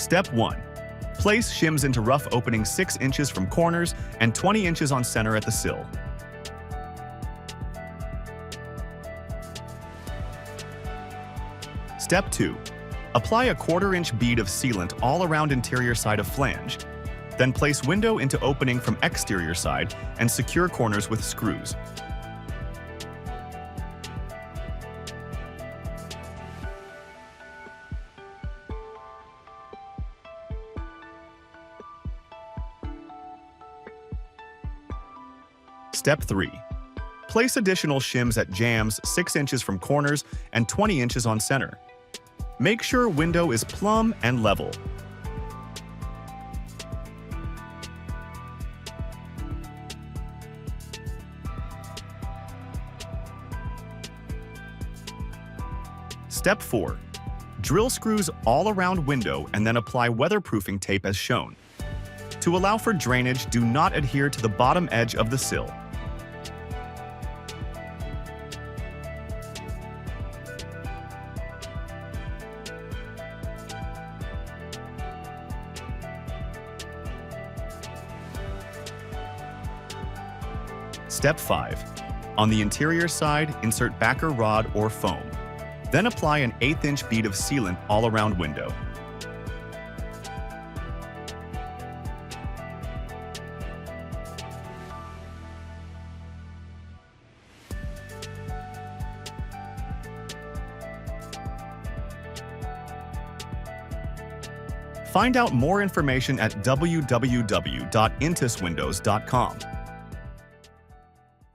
Step 1. Place shims into rough openings 6 inches from corners and 20 inches on center at the sill. Step 2. Apply a 1/4 inch bead of sealant all around interior side of flange. Then place window into opening from exterior side and secure corners with screws. Step 3. Place additional shims at jambs 6 inches from corners and 20 inches on center. Make sure window is plumb and level. Step 4. Drill screws all around window and then apply weatherproofing tape as shown. To allow for drainage, do not adhere to the bottom edge of the sill. Step 5. On the interior side, insert backer rod or foam. Then apply an 1/8 inch bead of sealant all around window. Find out more information at www.intuswindows.com.